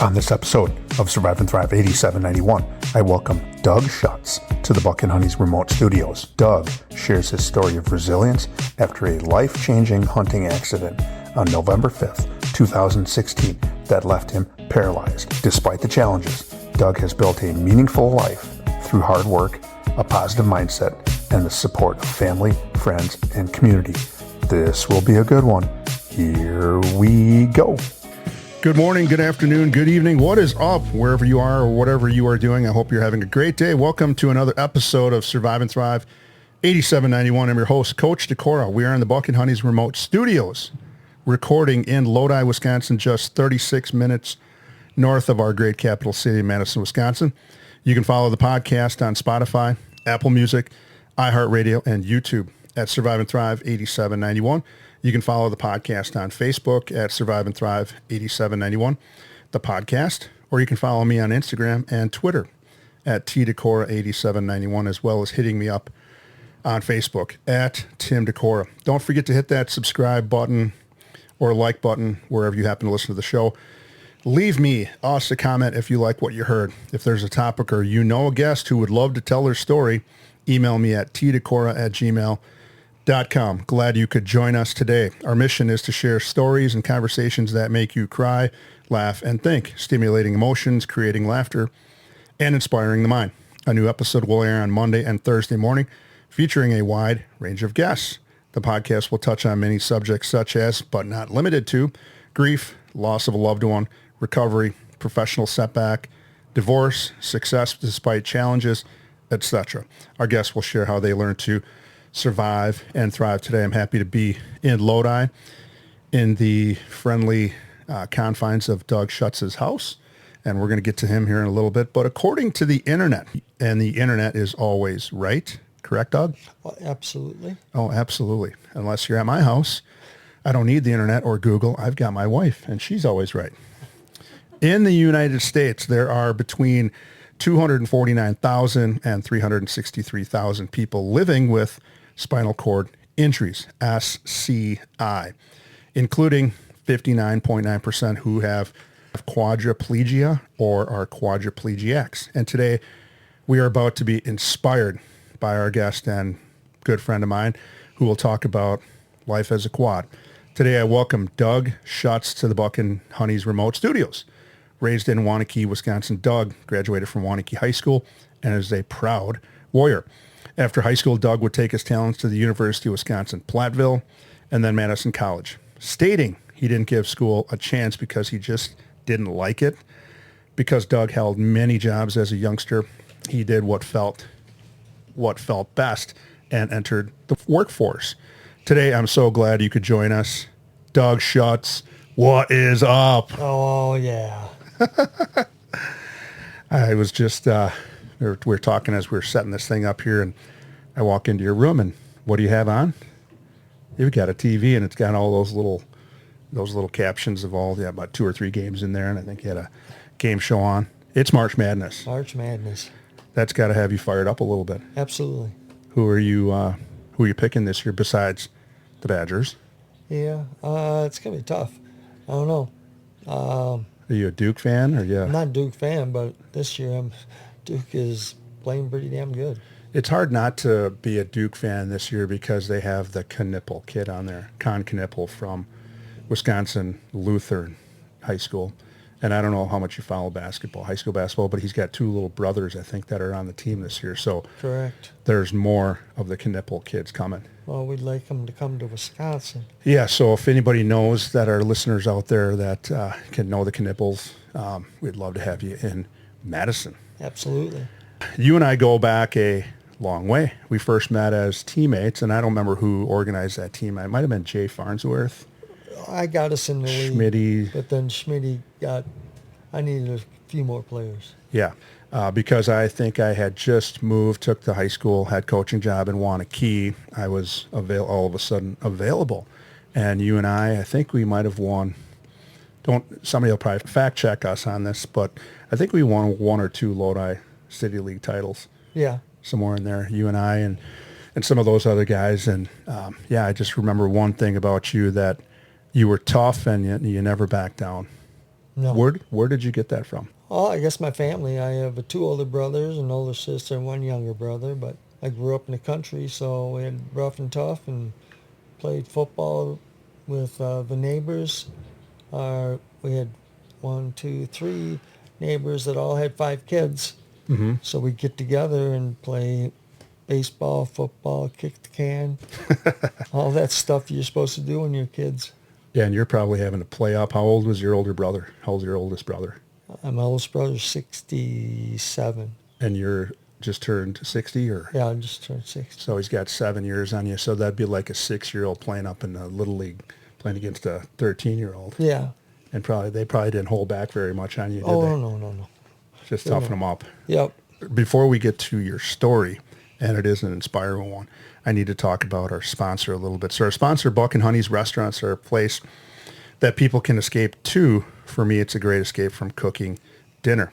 On this episode of Survive and Thrive 8791, I welcome Doug Schutz to the Buck and Honey's remote studios. Doug shares his story of resilience after a life-changing hunting accident on November 5th, 2016 that left him paralyzed. Despite the challenges, Doug has built a meaningful life through hard work, a positive mindset, and the support of family, friends, and community. This will be a good one. Here we go. Good morning, good afternoon, good evening. What is up wherever you are or whatever you are doing? I hope you're having a great day. Welcome to another episode of Survive and Thrive 8791. I'm your host, Coach Decora. We are in the Buck and Honey's remote studios, recording in Lodi, Wisconsin, just 36 minutes north of our great capital city, Madison, Wisconsin. You can follow the podcast on Spotify, Apple Music, iHeartRadio, and YouTube at Survive and Thrive 8791. You can follow the podcast on Facebook at Survive and Thrive 8791, the podcast, or you can follow me on Instagram and Twitter at TDecora 8791, as well as hitting me up on Facebook at Tim Decora. Don't forget to hit that subscribe button or like button wherever you happen to listen to the show. Leave us a comment if you like what you heard. If there's a topic or you know a guest who would love to tell their story, email me at tdecora@gmail.com. Glad you could join us today. Our mission is to share stories and conversations that make you cry, laugh, and think, stimulating emotions, creating laughter, and inspiring the mind. A new episode will air on Monday and Thursday morning, featuring a wide range of guests. The podcast will touch on many subjects such as, but not limited to, grief, loss of a loved one, recovery, professional setback, divorce, success despite challenges, etc. Our guests will share how they learned to survive and thrive. Today, I'm happy to be in Lodi in the friendly confines of Doug Schutz's house, and we're going to get to him here in a little bit. But according to the internet, and the internet is always right, correct, Doug? Oh, absolutely. Oh, absolutely. Unless you're at my house, I don't need the internet or Google. I've got my wife, and she's always right. In the United States, there are between 249,000 and 363,000 people living with spinal cord injuries, SCI, including 59.9% who have quadriplegia or are quadriplegics. And today we are about to be inspired by our guest and good friend of mine who will talk about life as a quad. Today I welcome Doug Schutz to the Buck and Honey's remote studios. Raised in Waunakee, Wisconsin, Doug graduated from Waunakee High School and is a proud Warrior. After high school, Doug would take his talents to the University of Wisconsin-Platteville and then Madison College, stating he didn't give school a chance because he just didn't like it. Because Doug held many jobs as a youngster, he did what felt best and entered the workforce. Today, I'm so glad you could join us. Doug Schutz, what is up? Oh, yeah. I was just, we were talking as we were setting this thing up here, and I walk into your room, and what do you have on? You've got a TV, and it's got all those little captions of about 2 or 3 games in there, and I think you had a game show on. It's March Madness. March Madness. That's got to have you fired up a little bit. Absolutely. Who are you picking this year besides the Badgers? Yeah, it's going to be tough. I don't know. Are you a Duke fan or yeah? I'm not a Duke fan, but this year Duke is playing pretty damn good. It's hard not to be a Duke fan this year because they have the Knippel kid on there, Con Knippel from Wisconsin Lutheran High School. And I don't know how much you follow high school basketball, but he's got 2 little brothers, I think, that are on the team this year. So correct. There's more of the Knippel kids coming. Well, we'd like them to come to Wisconsin. Yeah, so if anybody knows that are listeners out there that can know the Knippels, we'd love to have you in Madison. Absolutely. You and I go back a long way. We first met as teammates, and I don't remember who organized that team. It might have been Jay Farnsworth. I got us in the league. Schmitty. But then Schmitty I needed a few more players. Yeah, because I think I had just moved, took the high school head coaching job in Waunakee. I was all of a sudden available. And you and I think we might have won. Somebody will probably fact check us on this, but I think we won 1 or 2 Lodi City League titles. Yeah. Somewhere in there, you and I and some of those other guys. And I just remember one thing about you, that you were tough and you never backed down. No. Where did you get that from? Oh, I guess my family. I have 2 older brothers, an older sister, and 1 younger brother. But I grew up in the country, so we had rough and tough, and played football with the neighbors. We had 1, 2, 3 neighbors that all had 5 kids. Mm-hmm. So we'd get together and play baseball, football, kick the can, all that stuff you're supposed to do when you're kids. Yeah, and you're probably having to play up. How old was your older brother? How old's your oldest brother? My oldest brother's 67. And you're just turned 60, or? Yeah, I just turned 60. So he's got 7 years on you. So that'd be like a 6-year-old playing up in the Little League, playing against a 13-year-old. Yeah. And they probably didn't hold back very much on you, did they? No. Just toughen them up. Yep. Before we get to your story, and it is an inspiring one, I need to talk about our sponsor a little bit. So our sponsor, Buck and Honey's Restaurants, are a place that people can escape to. For me, it's a great escape from cooking dinner.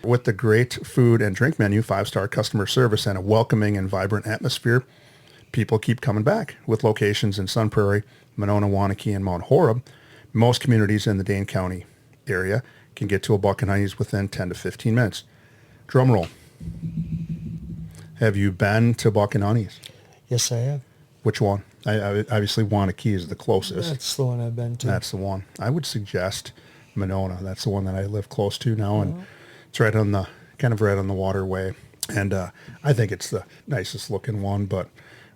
With the great food and drink menu, 5-star customer service, and a welcoming and vibrant atmosphere, people keep coming back. With locations in Sun Prairie, Monona, Wanakee, and Mount Horeb, most communities in the Dane County area can get to a Buck and Honey's within 10 to 15 minutes. Drum roll. Have you been to Buck and Honey's? Yes, I have. Which one? I obviously Wanakee is the closest. That's the one I've been to. That's the one. I would suggest Monona. That's the one that I live close to now, and it's right on the waterway. And I think it's the nicest looking one. But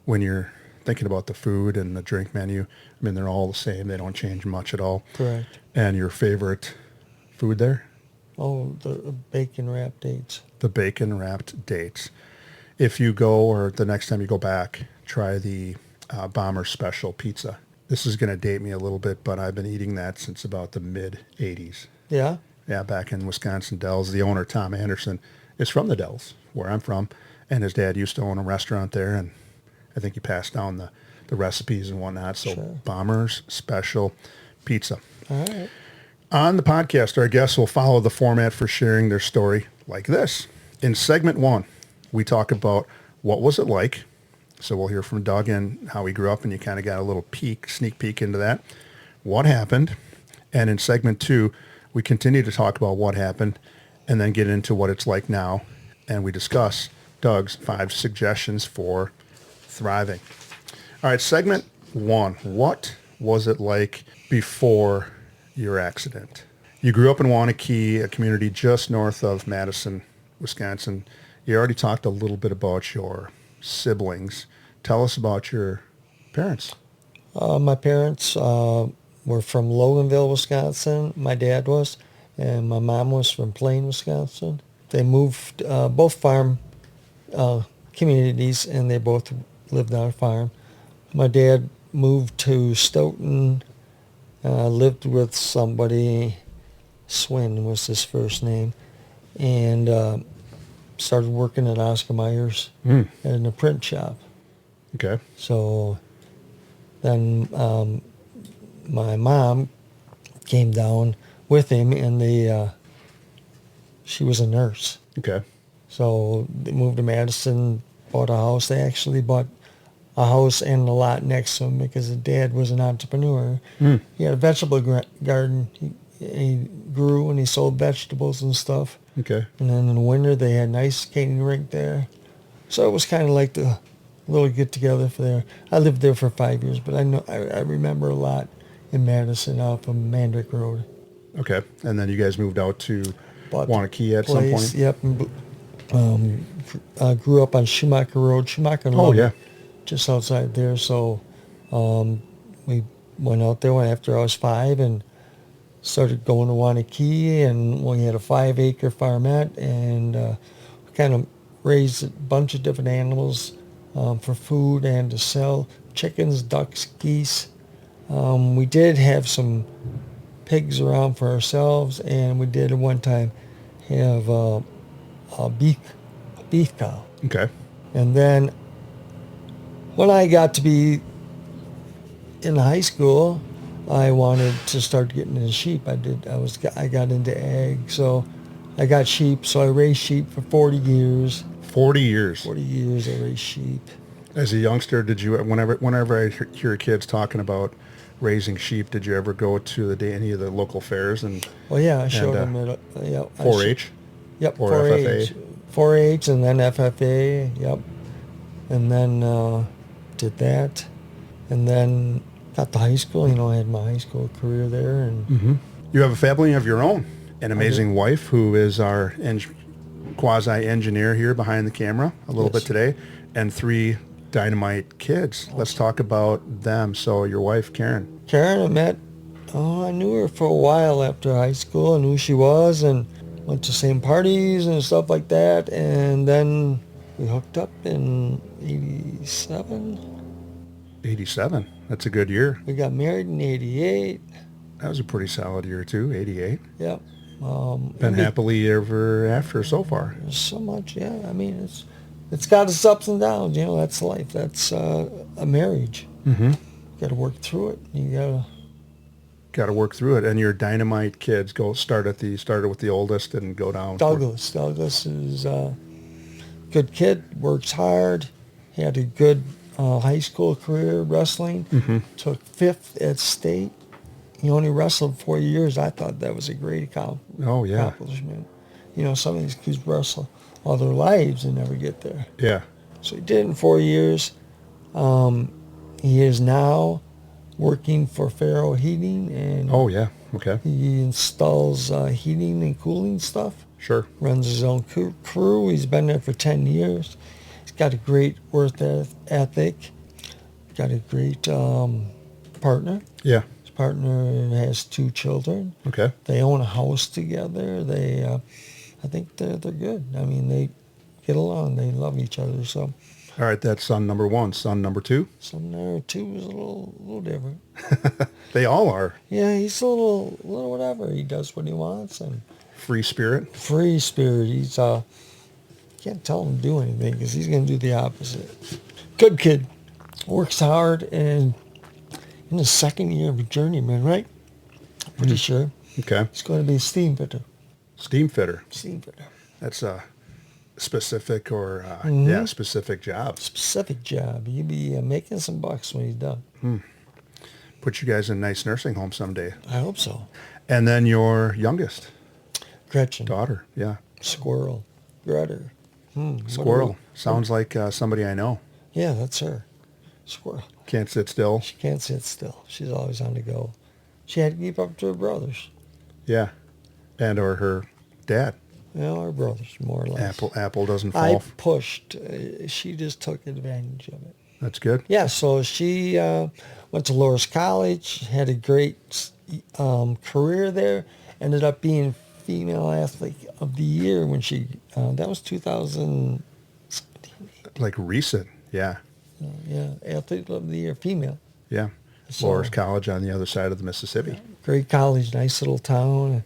when you're thinking about the food and the drink menu, I mean, they're all the same. They don't change much at all. Correct. And your favorite food there? Oh, the bacon wrapped dates. The bacon wrapped dates. If you go, or the next time you go back, try the Bomber Special Pizza. This is going to date me a little bit, but I've been eating that since about the mid-'80s. Yeah? Yeah, back in Wisconsin Dells. The owner, Tom Anderson, is from the Dells, where I'm from, and his dad used to own a restaurant there, and I think he passed down the recipes and whatnot. So Sure. Bomber's Special Pizza. All right. On the podcast, our guests will follow the format for sharing their story like this. In segment 1, we talk about what was it like. So we'll hear from Doug and how he grew up, and you kind of got a little sneak peek into that. What happened? And in segment 2, we continue to talk about what happened and then get into what it's like now. And we discuss Doug's 5 suggestions for thriving. All right, segment 1. What was it like before your accident? You grew up in Wanakee, a community just north of Madison, Wisconsin. You already talked a little bit about your siblings. Tell us about your parents. My parents were from Loganville, Wisconsin. My dad was, and my mom was from Plain, Wisconsin. They moved, both farm communities, and they both lived on a farm. My dad moved to Stoughton, lived with somebody, Swin was his first name, and started working at Oscar Mayer's in a print shop. Okay. So then my mom came down with him, and she was a nurse. Okay. So they moved to Madison, bought a house. They actually bought a house and a lot next to him because his dad was an entrepreneur. He had a vegetable garden. He grew and he sold vegetables and stuff. Okay. And then in the winter, they had an ice skating rink there. So it was kind of like the little get-together for there. I lived there for 5 years, but I remember a lot in Madison off of Mandrake Road. Okay. And then you guys moved out to Bought Wanakee at some point? Yep. And, grew up on Schumacher Road, Schumacher and Lubbock, yeah. just outside there. So we went out there after I was 5 and started going to Wanakee, and we had a 5-acre farmette, and kind of raised a bunch of different animals for food and to sell: chickens, ducks, geese. We did have some pigs around for ourselves, and we did at one time have a beef cow. Okay. And then when I got to be in high school, I wanted to start getting into sheep. I got into ag, so I got sheep. So I raised sheep for 40 years. 40 years. 40 years I raised sheep. As a youngster, did you, whenever I hear kids talking about raising sheep. Did you ever go to any of the local fairs and Well, yeah, I showed and, him it. Yeah, 4-H Yep, or 4-H. FFA? 4-H and then FFA, yep. And then did that. And then got to high school. I had my high school career there. And You have a family of your own, an I amazing wife who is our quasi-engineer here behind the camera a little bit Yes. today, and 3 dynamite kids. Let's talk about them. So your wife, Karen. Karen, I knew her for a while after high school. I knew who she was and went to same parties and stuff like that. And then we hooked up in 87. 87. That's a good year. We got married in 88. That was a pretty solid year too, 88. Yep. Been happily ever after so far. So much, yeah. I mean, it's got its ups and downs. That's life. That's a marriage. Mm-hmm. Got to work through it. You Got to work through it. And your dynamite kids started with the oldest and go down. Douglas. Douglas is a good kid. Works hard. He had a good high school career wrestling. Mm-hmm. Took 5th at state. He only wrestled 4 years. I thought that was a great accomplishment. Oh, yeah. Some of these kids wrestle all their lives and never get there. Yeah. So he did it in 4 years. He is now working for Faro Heating, and Oh, yeah. Okay. he installs heating and cooling stuff. Sure. Runs his own crew. He's been there for 10 years. He's got a great work ethic. Got a great partner. Yeah. His partner has 2 children. Okay. They own a house together. I think they're good. I mean, they get along. They love each other. So All right. That's son number 1. Son number 2. son number 2 is a little different. They all are. Yeah, he's a little whatever. He does what he wants and Free spirit. free spirit. He's can't tell him to do anything because he's going to do the opposite. Good kid, works hard, and in the 2nd year of a journeyman, right? Pretty sure Okay. he's going to be a steam fitter. Steam fitter. Steam fitter. That's a specific or specific job. Specific job. He'll be making some bucks when he's done. Put you guys in a nice nursing home someday. I hope so. And then your youngest Gretchen. daughter. Yeah. Squirrel. Grutter. Squirrel. Sounds like somebody I know. Yeah, that's her. Squirrel. Can't sit still. She can't sit still. She's always on the go. She had to keep up to her brothers. Yeah. And or her dad. Her brothers, more or less. Apple doesn't I fall. pushed. She just took advantage of it. That's good. Yeah, so she went to Loras College, had a great career there, ended up being Female Athlete of the Year when she, that was 2017. Like recent. Yeah. Yeah, Athlete of the Year, female. Yeah. So- Loras College on the other side of the Mississippi. Great college, nice little town.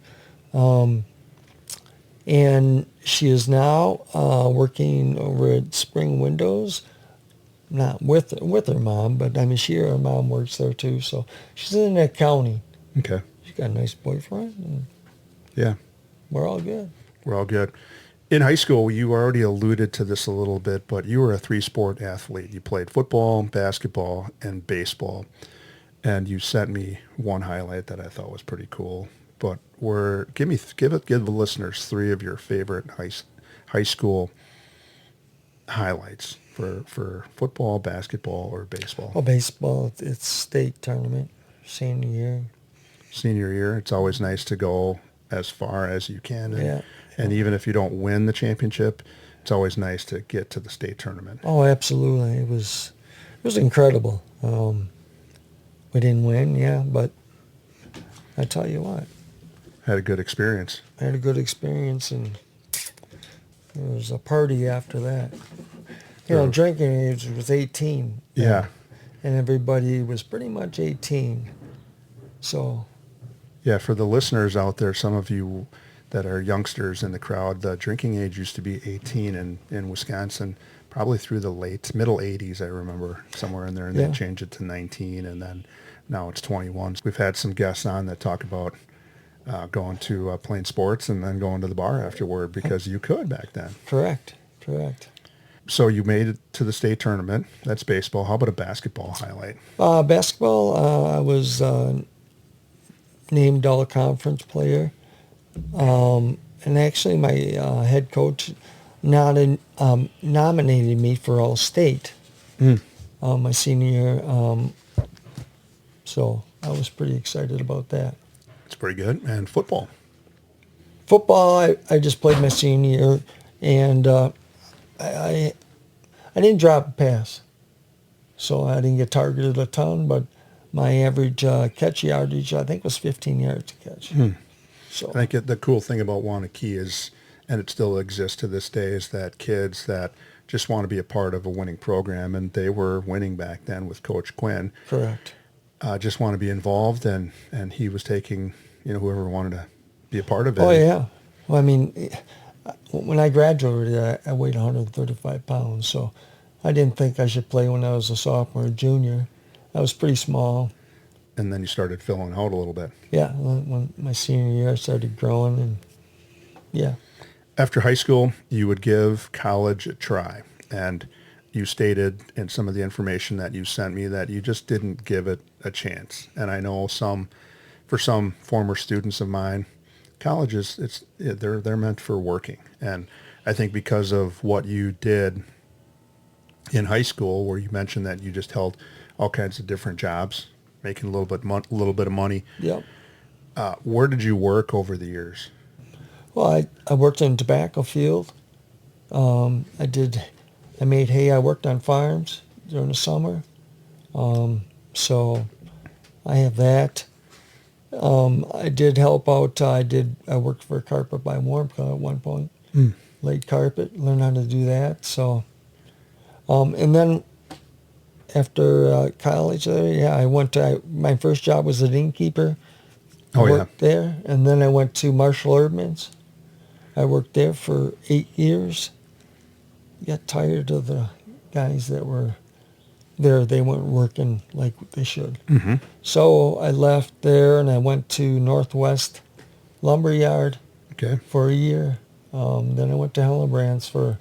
And she is now working over at Spring Windows, not with her mom, but I mean, her mom works there too. So she's in accounting. Okay. She's got a nice boyfriend, and Yeah. we're all good. We're all good. In high school, you already alluded to this a little bit, but you were a 3-sport athlete. You played football, basketball, and baseball. And you sent me one highlight that I thought was pretty cool. But give the listeners 3 of your favorite high school highlights for football, basketball, or baseball. Well, baseball, it's state tournament, senior year. Senior year, it's always nice to go as far as you can. Yeah. And even if you don't win the championship, it's always nice to get to the state tournament. Oh, absolutely. It was incredible. We didn't win, yeah, but I tell you what, Had a good experience. I had a good experience, and there was a party after that. Drinking age was 18. Yeah. And everybody was pretty much 18. So, Yeah, for the listeners out there, some of you that are youngsters in the crowd, the drinking age used to be 18 in Wisconsin, probably through the middle 80s, I remember, somewhere in there, and Yeah. they changed it to 19, and then now it's 21. We've had some guests on that talk about going to playing sports and then going to the bar afterward because you could back then. correct. So you made it to the state tournament. That's baseball. How about a basketball highlight? Basketball, I was named all-conference player. And actually, my head coach nominated me for all-state my senior year. So I was pretty excited about that. It's pretty good. And football. Football, I just played my senior year, and I didn't drop a pass. So I didn't get targeted a ton, but my average catch yardage, I think, was 15 yards to catch. So I think the cool thing about Wanakee is, and it still exists to this day, is that kids that just want to be a part of a winning program, and they were winning back then with Coach Quinn, correct. just want to be involved, and he was taking, whoever wanted to be a part of it. Oh, yeah. Well, I mean, when I graduated, I weighed 135 pounds, so I didn't think I should play when I was a sophomore or junior. I was pretty small. And then you started filling out a little bit. Yeah, when my senior year, I started growing, and yeah. After high school, you would give college a try, and you stated in some of the information that you sent me that you just didn't give it a chance. And I know for some former students of mine, colleges, they're meant for working. And I think because of what you did in high school, where you mentioned that you just held all kinds of different jobs, making a little bit of money. Yep. Where did you work over the years? Well, I worked in a tobacco field. I made hay. I worked on farms during the summer. So I have that. I did help out. I worked for a carpet by Warmco at one point. Laid carpet, learned how to do that. So, and then after college, I went to, my first job was an innkeeper. I worked there, and then I went to Marshall Erdman's. I worked there for 8 years. Got tired of the guys that were there. They weren't working like they should. Mm-hmm. So I left there, and I went to Northwest Lumberyard for a year. Then I went to Hillebrand's for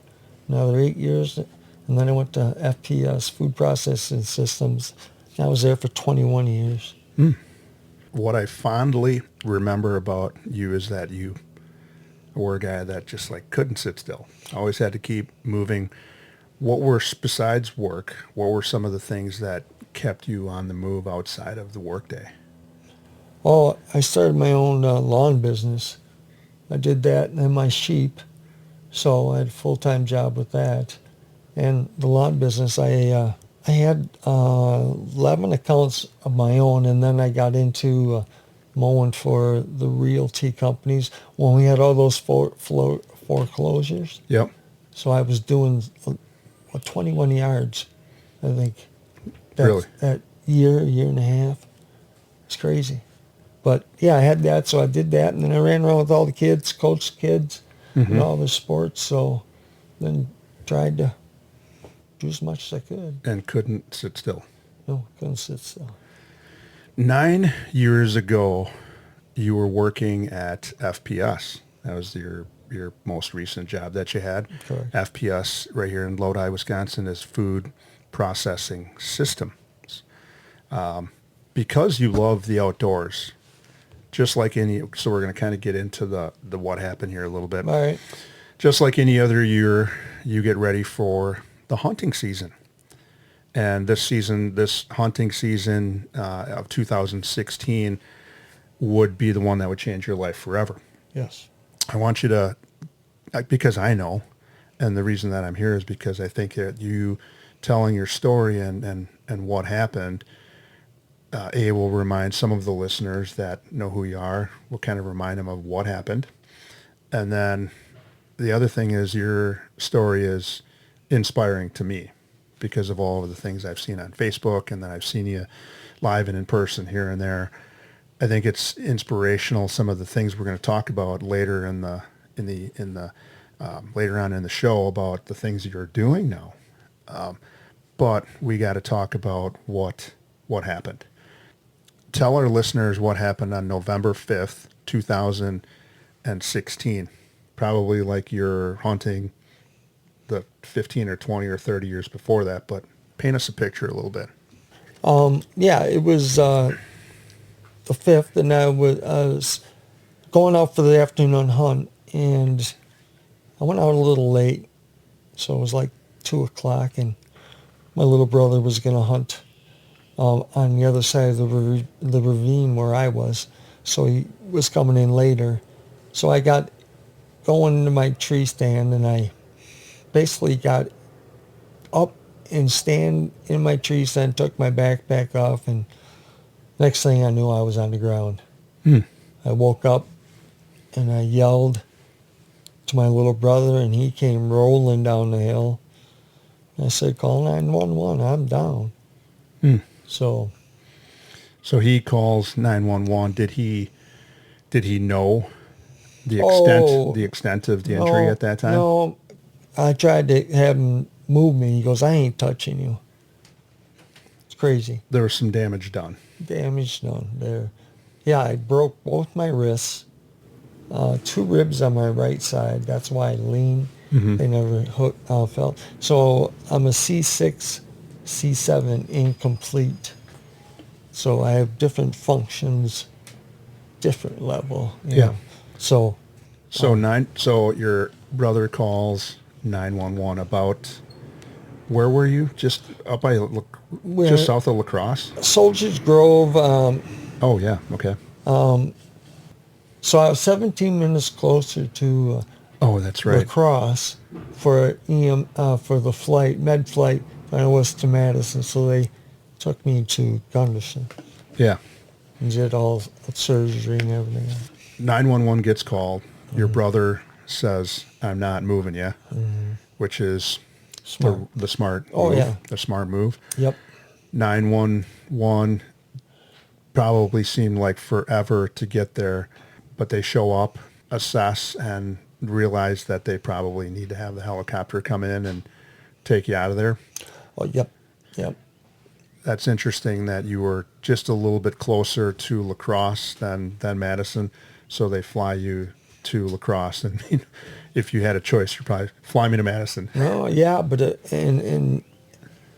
another 8 years. And then I went to FPS, Food Processing Systems. I was there for 21 years. What I fondly remember about you is that you were a guy that just couldn't sit still. Always had to keep moving. Besides work, what were some of the things that kept you on the move outside of the workday? Well, I started my own lawn business. I did that, and then my sheep. So I had a full-time job with that. And the lawn business, I had 11 accounts of my own, and then I got into mowing for the realty companies when we had all those foreclosures. Yep. So I was doing 21 yards, I think. Really? That year and a half. It's crazy. But yeah, I had that, so I did that, and then I ran around with all the kids, coached kids, in all the sports, so then tried to do as much as I could. And couldn't sit still. No, couldn't sit still. 9 years ago, you were working at FPS. That was your most recent job that you had. Correct. FPS right here in Lodi, Wisconsin is Food Processing Systems. Because you love the outdoors, just like so we're going to kind of get into the what happened here a little bit. All right. Just like any other year, you get ready for the hunting season. And this hunting season of 2016 would be the one that would change your life forever. Yes. I want you to, because I know, and the reason that I'm here is because I think that you telling your story and what happened, will remind some of the listeners that know who you are, will kind of remind them of what happened. And then the other thing is your story is inspiring to me because of all of the things I've seen on Facebook, and then I've seen you live and in person here and there. I think it's inspirational. Some of the things we're going to talk about later later on in the show about the things that you're doing now. But we got to talk about what happened. Tell our listeners what happened on November 5th, 2016. Probably like you're hunting the 15 or 20 or 30 years before that, but paint us a picture a little bit. Yeah, it was the 5th, and I was going out for the afternoon hunt, and I went out a little late, so it was like 2 o'clock, and my little brother was going to hunt on the other side of the ravine where I was, so he was coming in later. So I got going to my tree stand, and I basically got up and stand in my tree stand, took my backpack off, and next thing I knew, I was on the ground. I woke up, and I yelled to my little brother, and he came rolling down the hill. I said, "Call 911, I'm down." So he calls 911. Did he know the extent of the injury at that time? No, I tried to have him move me. He goes, "I ain't touching you." It's crazy. There was some damage done. Damage done there. Yeah, I broke both my wrists, 2 ribs on my right side. That's why I lean. They never felt. So I'm a C6, C7 incomplete. So I have different functions, different level. You know. So your brother calls 911 about, where were you? Just up by, just south of La Crosse? Soldiers Grove. Oh yeah, okay. So I was 17 minutes closer to oh, that's right. La Crosse for for the flight, med flight, than I was to Madison. So they took me to Gunderson. Yeah. And did all surgery and everything. 911 gets called. Your brother says, "I'm not moving you," which is Smart. the smart Oh, move. yeah. The smart move. Yep. 911 probably seemed like forever to get there, but they show up, assess, and realize that they probably need to have the helicopter come in and take you out of there. Oh, yep. Yep. That's interesting that you were just a little bit closer to La Crosse than Madison, so they fly you to La Crosse. And if you had a choice, you'd probably fly me to Madison. No, yeah, but in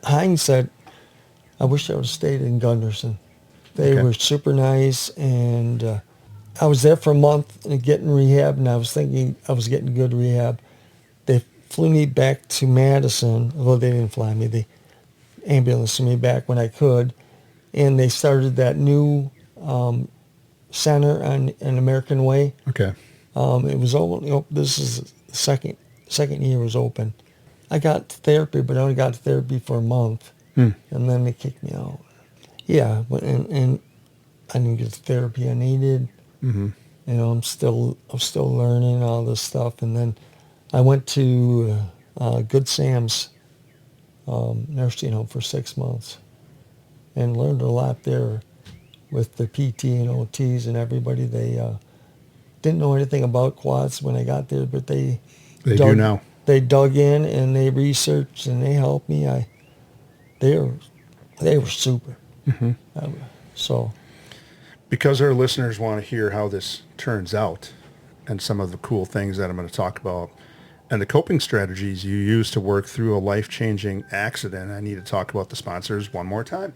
hindsight, I wish I would have stayed in Gunderson. They were super nice, and I was there for a month and getting rehab, and I was thinking I was getting good rehab. They flew me back to Madison. Well, they didn't fly me. They ambulanced me back when I could, and they started that new center on American Way. Okay. It was only, this is the second year it was open. I got therapy, but I only got therapy for a month, and then they kicked me out. Yeah, but and I didn't get the therapy I needed. You know, I'm still learning all this stuff, and then I went to Good Sam's nursing home for 6 months, and learned a lot there with the PT and OTs and everybody. They didn't know anything about quads when I got there, but they do now. They dug in and they researched and they helped me. They were super. So, because our listeners want to hear how this turns out and some of the cool things that I'm going to talk about and the coping strategies you use to work through a life-changing accident, I need to talk about the sponsors one more time.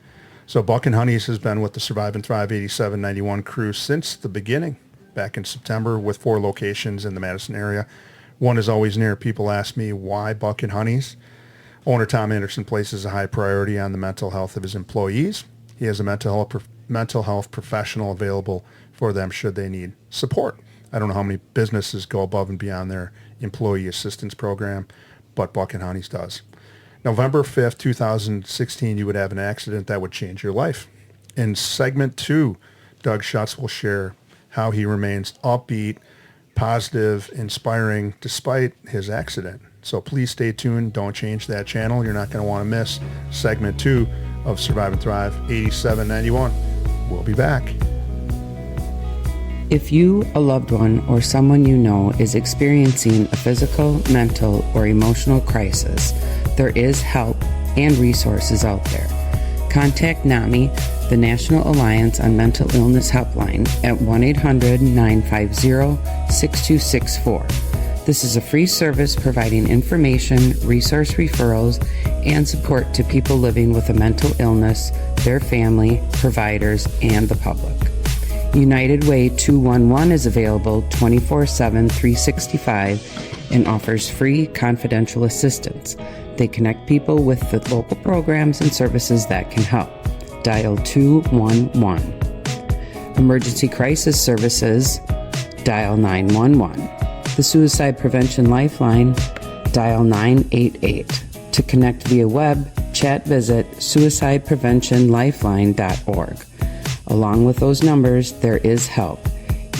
So Buck and Honeys has been with the Survive and Thrive 8791 crew since the beginning, back in September, with 4 locations in the Madison area. One is always near. People ask me, why Buck and Honeys? Owner Tom Anderson places a high priority on the mental health of his employees. He has a mental health professional available for them should they need support. I don't know how many businesses go above and beyond their employee assistance program, but Buck and Honeys does. November 5th, 2016, you would have an accident that would change your life. In segment 2, Doug Schutz will share how he remains upbeat, positive, inspiring despite his accident. So please stay tuned. Don't change that channel. You're not going to want to miss segment 2 of Survive and Thrive 8791. We'll be back. If you, a loved one, or someone you know is experiencing a physical, mental, or emotional crisis, there is help and resources out there. Contact NAMI, the National Alliance on Mental Illness Helpline, at 1-800-950-6264. This is a free service providing information, resource referrals, and support to people living with a mental illness, their family, providers, and the public. United Way 211 is available 24/7, 365 and offers free confidential assistance. They connect people with the local programs and services that can help. Dial 211. Emergency crisis services, dial 911. The Suicide Prevention Lifeline, dial 988. To connect via web, chat, visit suicidepreventionlifeline.org. Along with those numbers, there is help.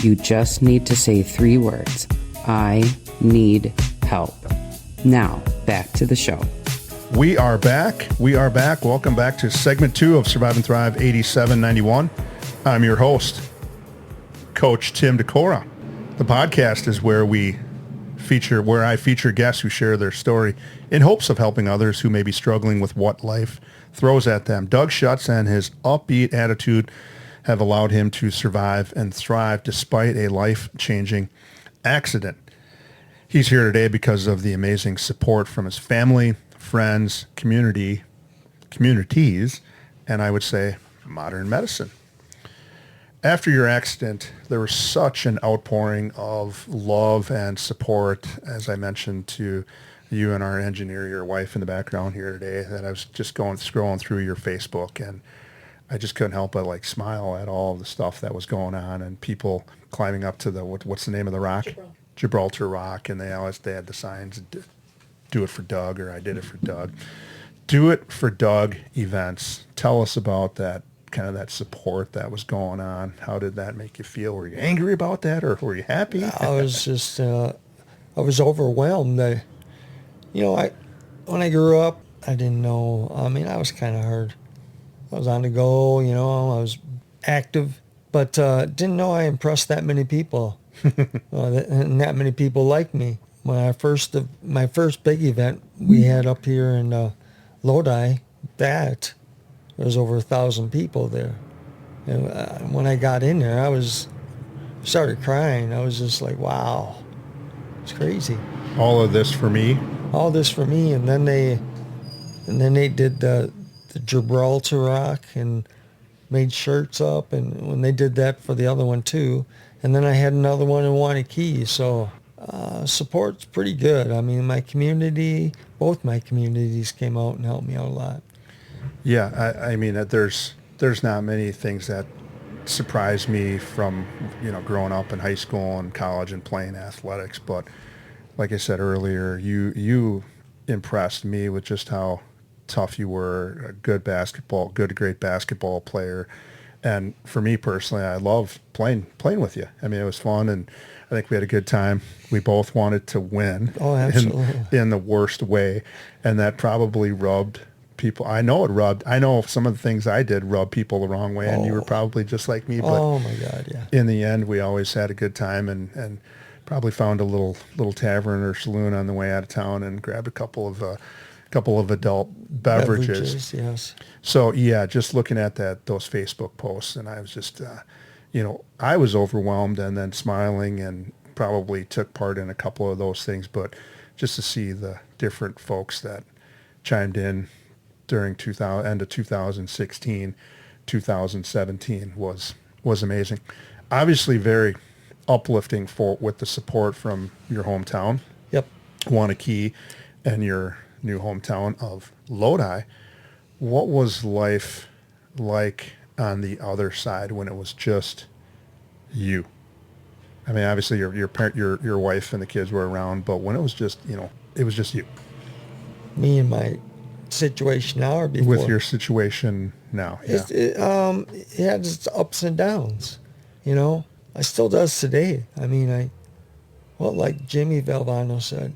You just need to say 3 words. I need help. Now, back to the show. We are back. Welcome back to segment 2 of Survive and Thrive 8791. I'm your host, Coach Tim DeCora. The podcast is where I feature guests who share their story in hopes of helping others who may be struggling with what life throws at them. Doug Schutz and his upbeat attitude have allowed him to survive and thrive despite a life-changing accident. He's here today because of the amazing support from his family, friends, communities, and I would say modern medicine. After your accident, there was such an outpouring of love and support, as I mentioned to you and our engineer, your wife in the background here today, that I was just scrolling through your Facebook, and I just couldn't help but smile at all of the stuff that was going on, and people climbing up to what's the name of the rock? Gibraltar Rock, and they had the signs, do it for Doug, or I did it for Doug. Do it for Doug events. Tell us about that, kind of that support that was going on. How did that make you feel? Were you angry about that, or were you happy? I was just, I was overwhelmed. When I grew up, I didn't know. I mean, I was kind of hard. I was on the go, I was active, but didn't know I impressed that many people, and that many people like me. My first big event we had up here in Lodi, there was over 1,000 people there. And when I got in there, I started crying. I was just like, wow, it's crazy. All of this for me. All this for me, and then they did the Gibraltar Rock and made shirts up, and when they did that for the other one too, and then I had another one in Wanakee. So support's pretty good. I mean, both my communities came out and helped me out a lot. Yeah, I mean, there's not many things that surprised me from growing up in high school and college and playing athletics, but like I said earlier, you impressed me with just how tough you were, a great basketball player. And for me personally, I loved playing with you. I mean, it was fun, and I think we had a good time. We both wanted to win. Oh, absolutely. in the worst way, and that probably rubbed people. I know some of the things I did rubbed people the wrong way, and you were probably just like me. But oh my God, yeah. In the end, we always had a good time, and probably found a little tavern or saloon on the way out of town and grabbed a couple of adult beverages. Yes. So yeah, just looking at those Facebook posts, and I was just, I was overwhelmed, and then smiling, and probably took part in a couple of those things. But just to see the different folks that chimed in during end of 2016, 2017 was amazing. Obviously, very uplifting with the support from your hometown, Yep, Wanakee, and your new hometown of Lodi. What was life like on the other side when it was just you? I mean, obviously your wife and the kids were around, but when it was just it was just you. Me and my situation now, or before? With your situation now, yeah. It had its ups and downs, I still does today. I mean, like Jimmy Valvano said,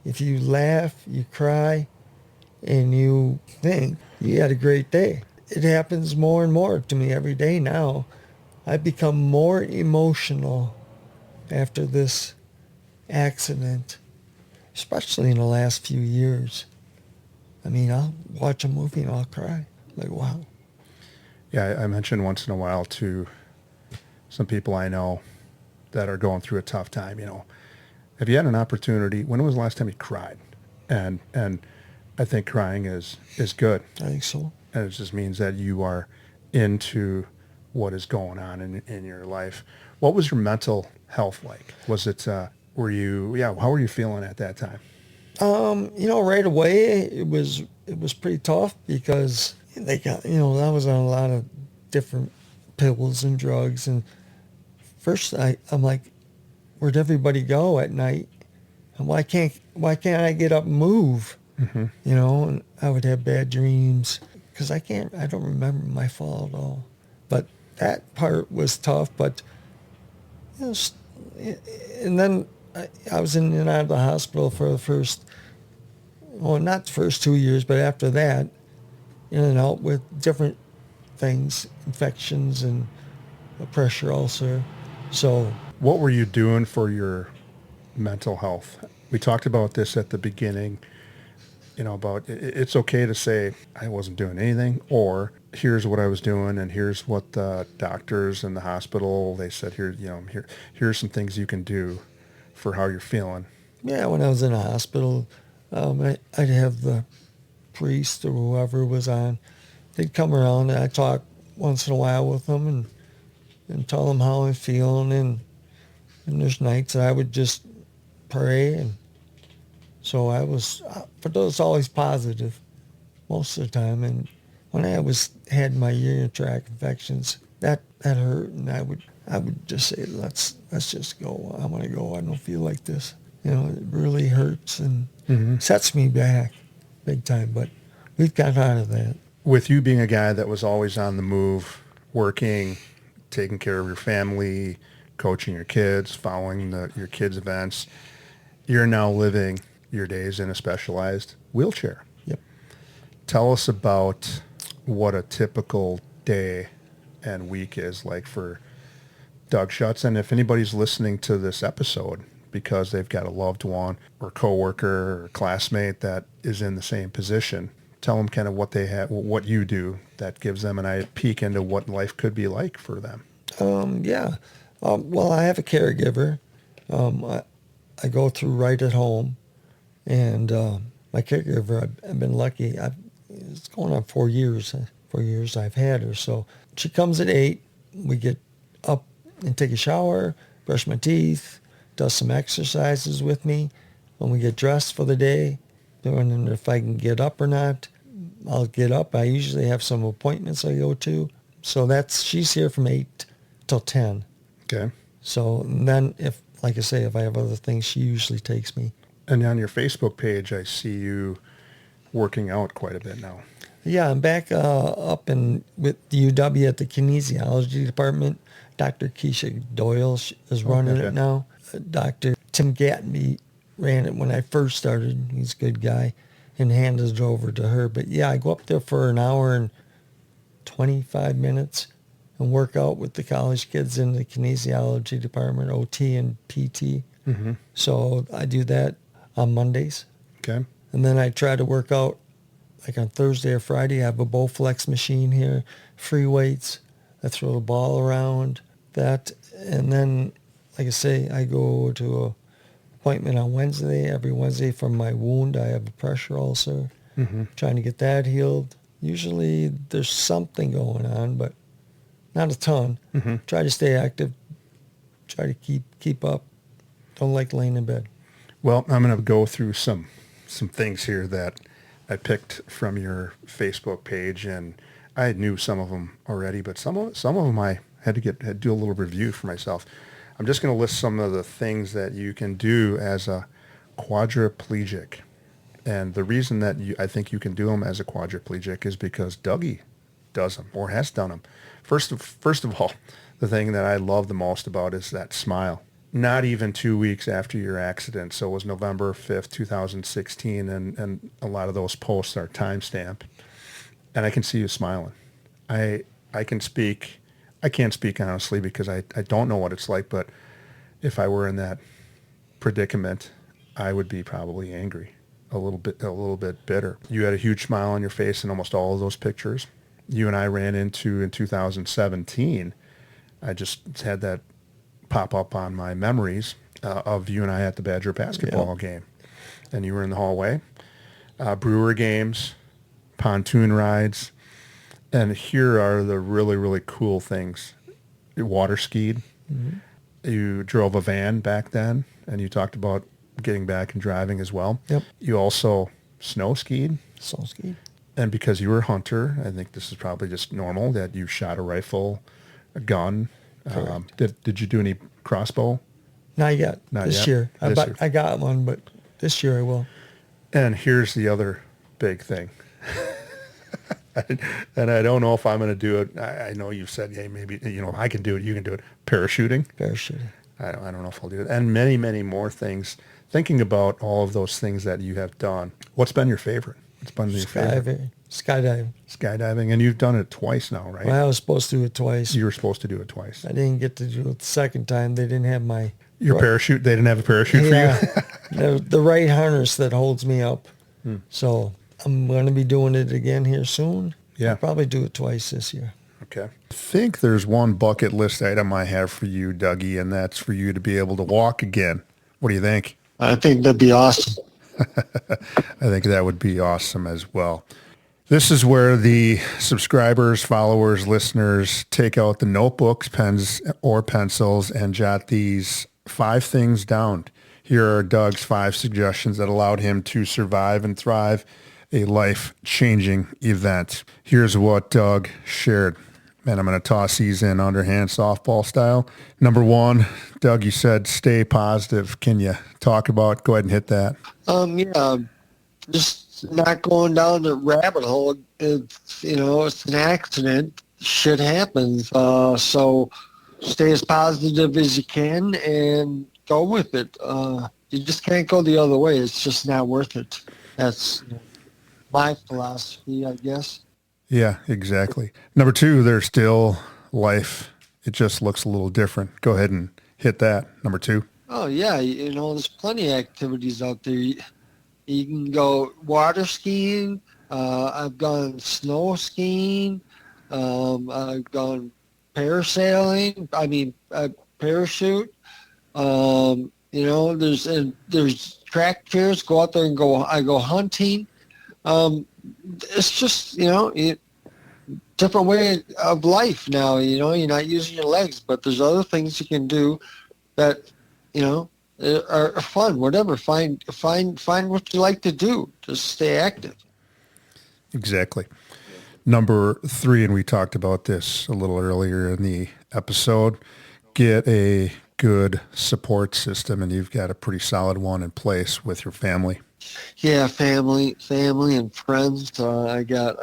if you laugh, you cry, and you think, you had a great day. It happens more and more to me every day now. I've become more emotional after this accident, especially in the last few years. I mean, I'll watch a movie and I'll cry. Like, wow. Yeah, I mentioned once in a while to some people I know that are going through a tough time, Have you had an opportunity? When was the last time you cried? And I think crying is good. I think so. And it just means that you are into what is going on in your life. What was your mental health like? Was it, how were you feeling at that time? Right away it was pretty tough because they got, I was on a lot of different pills and drugs. And first I'm like, where'd everybody go at night? And why can't I get up and move? Mm-hmm. And I would have bad dreams because I don't remember my fall at all. But that part was tough. But, and then I was in and out of the hospital for not the first 2 years, but after that, in and out with different things, infections and a pressure ulcer. So, what were you doing for your mental health? We talked about this at the beginning, about it's okay to say I wasn't doing anything, or here's what I was doing, and here's what the doctors and the hospital, they said, here's some things you can do for how you're feeling. Yeah, when I was in the hospital, I'd have the priest or whoever was on, they'd come around and I'd talk once in a while with them and tell them how I'm feeling. And there's nights that I would just pray. And so I was always positive most of the time. And when I had my urinary tract infections, that hurt. And I would just say, let's just go. I want to go. I don't feel like this. It really hurts and sets me back big time. But we've got out of that. With you being a guy that was always on the move, working, taking care of your family, coaching your kids, following your kids' events, you're now living your days in a specialized wheelchair. Yep. Tell us about what a typical day and week is like for Doug Schutz. And if anybody's listening to this episode because they've got a loved one or coworker or classmate that is in the same position, tell them kind of what they have, what you do that gives them a peek into what life could be like for them. Well, I have a caregiver. I go through right at home, and my caregiver, I've been lucky. It's going on 4 years. 4 years I've had her. So she comes at 8. We get up and take a shower, brush my teeth, does some exercises with me. When we get dressed for the day, and if I can get up or not, I'll get up. I usually have some appointments I go to. So she's here from 8 till 10. Okay. So then if I have other things, she usually takes me. And on your Facebook page, I see you working out quite a bit now. Yeah, I'm back up with the UW at the kinesiology department. Dr. Keisha Doyle is running it now. Dr. Tim Gatnby ran it when I first started. He's a good guy, and handed it over to her. But yeah, I go up there for an hour and 25 minutes and work out with the college kids in the kinesiology department, OT and PT. Mm-hmm. So I do that on Mondays. Okay. And then I try to work out like on Thursday or Friday. I have a Bowflex machine here, free weights. I throw the ball around that. And then, like I say, I go to an appointment on Wednesday. Every Wednesday for my wound. I have a pressure ulcer. Mm-hmm. Trying to get that healed. Usually there's something going on, but not a ton. Mm-hmm. Try to stay active. Try to keep up. Don't like laying in bed. Well, I'm going to go through some things here that I picked from your Facebook page, and I knew some of them already, but some of them I had to do a little review for myself. I'm just going to list some of the things that you can do as a quadriplegic. And the reason that I think you can do them as a quadriplegic is because Dougie does them or has done them. First of all, the thing that I love the most about is that smile. Not even 2 weeks after your accident. So it was November 5th, 2016, and a lot of those posts are timestamped. And I can see you smiling. I can't speak honestly because I don't know what it's like, but if I were in that predicament, I would be probably angry, a little bit bitter. You had a huge smile on your face in almost all of those pictures. You and I ran into in 2017. I just had that pop up on my memories, of you and I at the Badger basketball game. And you were in the hallway. Brewer games, pontoon rides. And here are the really, really cool things. You water skied. Mm-hmm. You drove a van back then, and you talked about getting back and driving as well. Yep. You also snow skied. Snow skied. And because you were a hunter, I think this is probably just normal that you shot a rifle, a gun. Did you do any crossbow? Not yet. Not this yet? year. This year. I got one, but this year I will. And here's the other big thing. And I don't know if I'm going to do it. I know you've said, hey, maybe, I can do it. You can do it. Parachuting. I don't know if I'll do it. And many, many more things. Thinking about all of those things that you have done, what's been your favorite? What's been your favorite? Skydiving. Skydiving. And you've done it twice now, right? Well, I was supposed to do it twice. You were supposed to do it twice. I didn't get to do it the second time. They didn't have my... Parachute? They didn't have a parachute for you? the right harness that holds me up. So I'm going to be doing it again here soon. Yeah. I'll probably do it twice this year. Okay. I think there's one bucket list item I have for you, Dougie, and that's for you to be able to walk again. What do you think? I think that'd be awesome. I think that would be awesome as well. This is where the subscribers, followers, listeners take out the notebooks, pens, or pencils and jot these 5 things down. Here are Doug's 5 suggestions that allowed him to survive and thrive a life-changing event. Here's what Doug shared. And I'm going to toss these in underhand softball style. Number 1, Doug, you said stay positive. Can you talk about, go ahead and hit that. Just not going down the rabbit hole. It's an accident. Shit happens. So stay as positive as you can and go with it. You just can't go the other way. It's just not worth it. That's my philosophy, I guess. Yeah, exactly. Number 2, there's still life. It just looks a little different. Go ahead and hit that. Number 2. Oh, yeah. There's plenty of activities out there. You can go water skiing. I've gone snow skiing. I've gone parasailing. Parachute. There's track chairs. Go out there and go. I go hunting. It's just, different way of life now. You're not using your legs, but there's other things you can do that, are fun. Whatever. Find what you like to do. Just stay active. Exactly. Number 3, and we talked about this a little earlier in the episode, get a good support system, and you've got a pretty solid one in place with your family. Yeah, family and friends. I got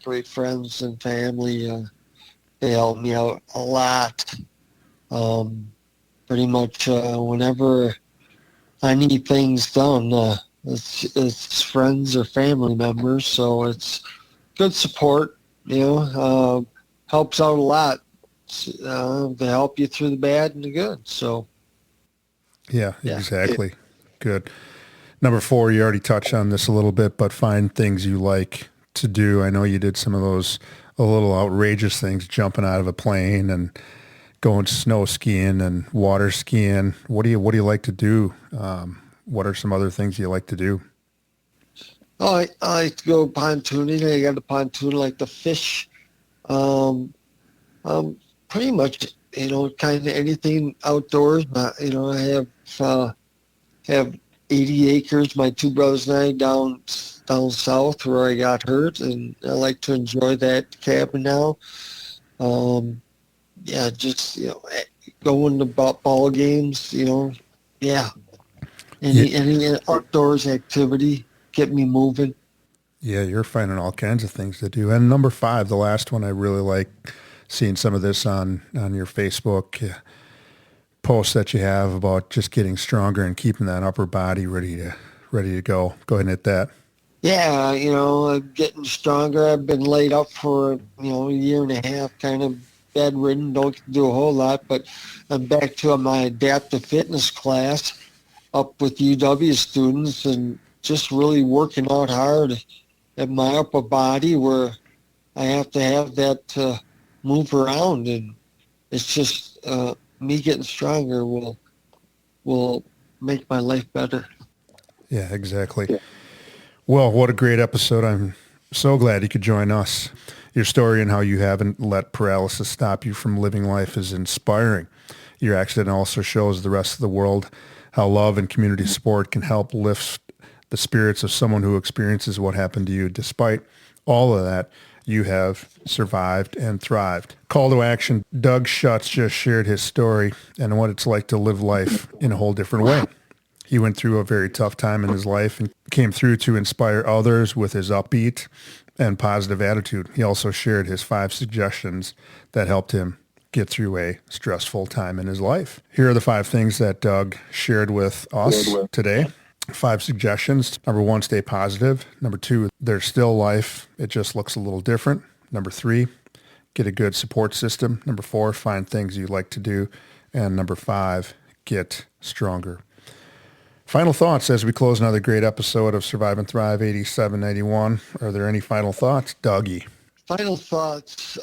great friends and family. They help me out a lot. Pretty much whenever I need things done, it's friends or family members. So it's good support. Helps out a lot. To help you through the bad and the good. So. Yeah. Exactly. Good. Number 4, you already touched on this a little bit, but find things you like to do. I know you did some of those a little outrageous things, jumping out of a plane and going snow skiing and water skiing. What do you like to do? What are some other things you like to do? Oh, I like to go pontooning. I got a pontoon, like the fish. Pretty much, kind of anything outdoors. I have 80 acres, my 2 brothers and I, down south where I got hurt, and I like to enjoy that cabin now. Just, going to ball games, any outdoors activity, get me moving. Yeah, you're finding all kinds of things to do. And number 5, the last one, I really like seeing some of this on your Facebook posts that you have about just getting stronger and keeping that upper body ready to go. Go ahead and hit that. Yeah, I'm getting stronger. I've been laid up for, a year and a half, kind of bedridden, don't do a whole lot, but I'm back to my adaptive fitness class up with UW students and just really working out hard at my upper body where I have to have that to move around, and it's just me getting stronger will will make my life better. Yeah, exactly. Well, what a great episode. I'm so glad you could join us. Your story and how you haven't let paralysis stop you from living life is inspiring. Your accident also shows the rest of the world how love and community support can help lift the spirits of someone who experiences what happened to you. Despite all of that, you have survived and thrived. Call to action. Doug Schutz just shared his story and what it's like to live life in a whole different way. He went through a very tough time in his life and came through to inspire others with his upbeat and positive attitude. He also shared his 5 suggestions that helped him get through a stressful time in his life. Here are the 5 things that Doug shared with us today. 5 suggestions. Number 1, stay positive. Number 2, there's still life. It just looks a little different. Number 3, get a good support system. Number 4, find things you like to do. And number 5, get stronger. Final thoughts as we close another great episode of Survive and Thrive 8791. Are there any final thoughts, Dougie? Final thoughts.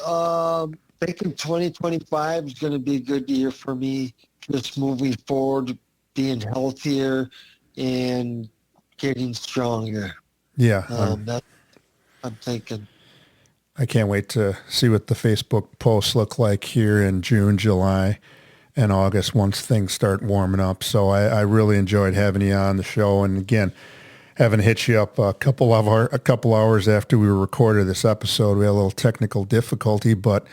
Thinking 2025 is going to be a good year for me. Just moving forward, being healthier and getting stronger. Yeah. That's I'm thinking. I can't wait to see what the Facebook posts look like here in June, July, and August once things start warming up. So I really enjoyed having you on the show. And again, having hit you up a couple hours after we recorded this episode. We had a little technical difficulty, but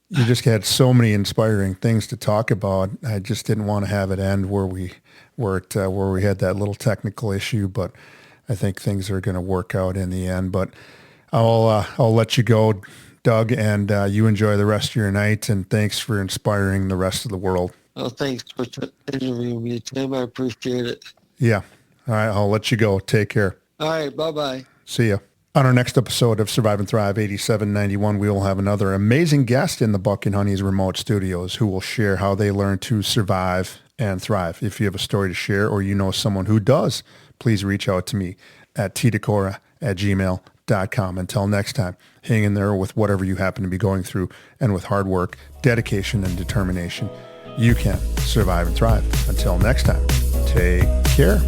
you just had so many inspiring things to talk about. I just didn't want to have it end where we had that little technical issue, but I think things are going to work out in the end. But I'll let you go, Doug, and you enjoy the rest of your night, and thanks for inspiring the rest of the world. Well, thanks for interviewing me, Tim. I appreciate it. Yeah. All right, I'll let you go. Take care. All right, bye-bye. See ya. On our next episode of Survive and Thrive 8791, we will have another amazing guest in the Buck and Honey's remote studios who will share how they learned to survive and thrive. If you have a story to share or you know someone who does, please reach out to me at tdecora@gmail.com. Until next time, hang in there with whatever you happen to be going through, and with hard work, dedication, and determination, you can survive and thrive. Until next time, take care.